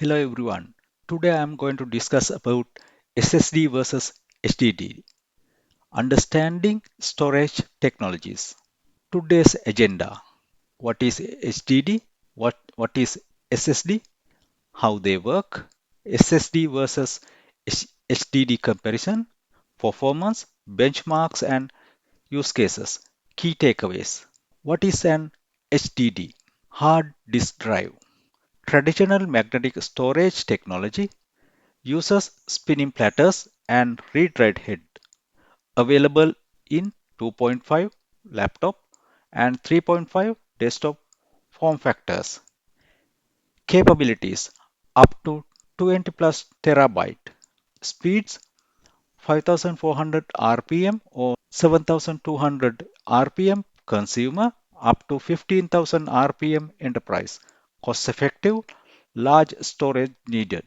Hello everyone. Today I am going to discuss about SSD versus HDD, understanding storage technologies. Today's agenda: what is HDD, what is SSD, how they work, SSD versus HDD comparison, performance, benchmarks and use cases. Key takeaways. What is an HDD? Hard disk drive. Traditional magnetic storage technology uses spinning platters and read-write head, available in 2.5 laptop and 3.5 desktop form factors. Capabilities: up to 20 plus terabyte. Speeds: 5400 RPM or 7200 RPM consumer, up to 15,000 RPM enterprise. Cost effective, large storage needed.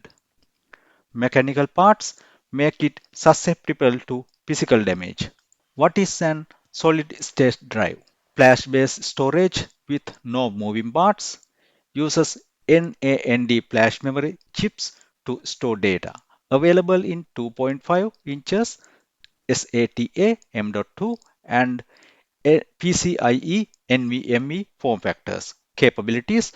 Mechanical parts make it susceptible to physical damage. What is an solid state drive? Flash based storage with no moving parts, uses NAND flash memory chips to store data. Available in 2.5 inches SATA M.2 and PCIe NVMe form factors. Capabilities: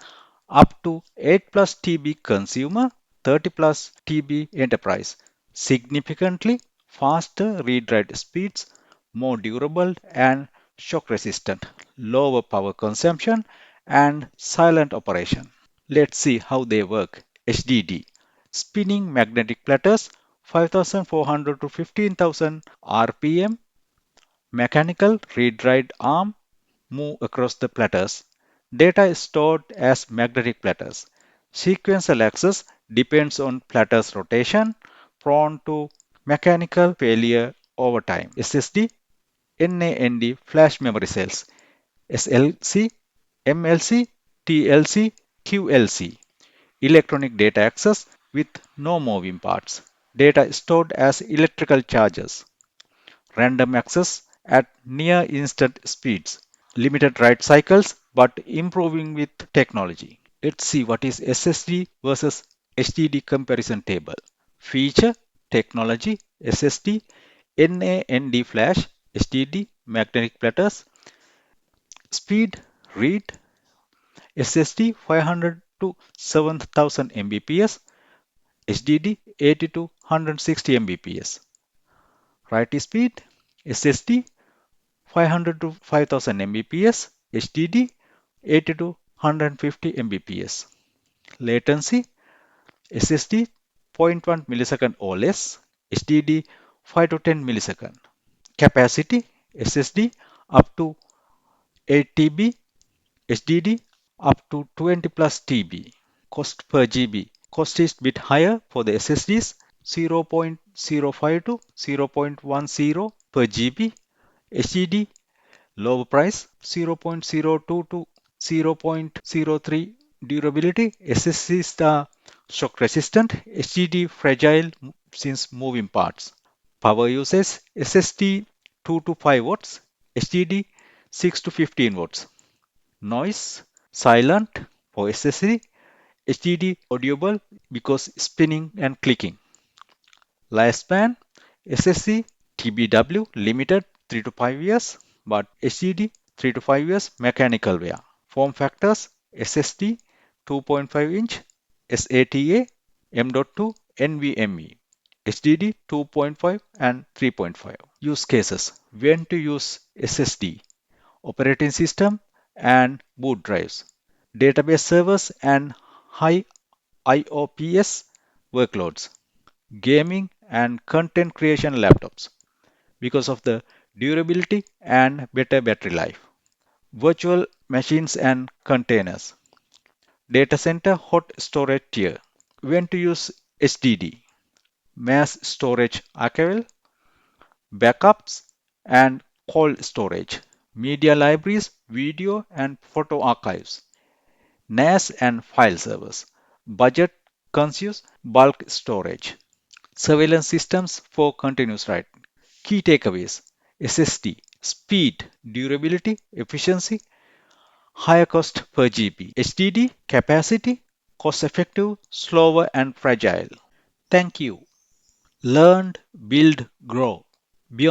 up to 8 plus TB consumer, 30 plus TB enterprise. Significantly faster read-write speeds, more durable and shock resistant, lower power consumption, and silent operation. Let's see how they work. HDD: spinning magnetic platters, 5400 to 15,000 RPM, mechanical read-write arm move across the platters. Data is stored as magnetic platters. Sequential access depends on platter's rotation, prone to mechanical failure over time. SSD, NAND flash memory cells, SLC, MLC, TLC, QLC. Electronic data access with no moving parts. Data stored as electrical charges. Random access at near instant speeds. Limited write cycles but improving with technology. Let's see what is SSD versus HDD comparison table. Feature, technology, SSD, NAND flash, HDD, magnetic platters, speed, read, SSD 500 to 7000 Mbps, HDD 80 to 160 Mbps. Write speed, SSD 500 to 5000 Mbps, HDD 80 to 150 Mbps. Latency: SSD zero point 0.1 millisecond or less, HDD 5 to 10 millisecond. Capacity: SSD up to 8 TB, HDD up to 20 plus TB. Cost per GB. Cost is bit higher for the SSDs, 0.05 to 0.10 per GB. HDD lower price, 0.02 to 0.03. Durability: SSDs are shock resistant, HDD fragile since moving parts. Power usage: SSD 2 to 5 watts, HDD 6 to 15 watts. Noise: silent for SSD, HDD audible because spinning and clicking. Lifespan: SSD TBW limited 3 to 5 years, but HDD 3 to 5 years mechanical wear. Form factors: SSD 2.5 inch, SATA M.2 NVMe, HDD 2.5 and 3.5. Use cases: when to use SSD, operating system and boot drives, database servers and high IOPS workloads, gaming and content creation laptops because of the durability and better battery life. Virtual machines and containers, data center hot storage tier. When to use HDD, mass storage archival, backups and cold storage, media libraries, video and photo archives, NAS and file servers, budget conscious bulk storage, surveillance systems for continuous writing. Key takeaways: SSD, speed, durability, efficiency, higher cost per GB. HDD, capacity, cost effective, slower, and fragile. Thank you. Learn, build, grow.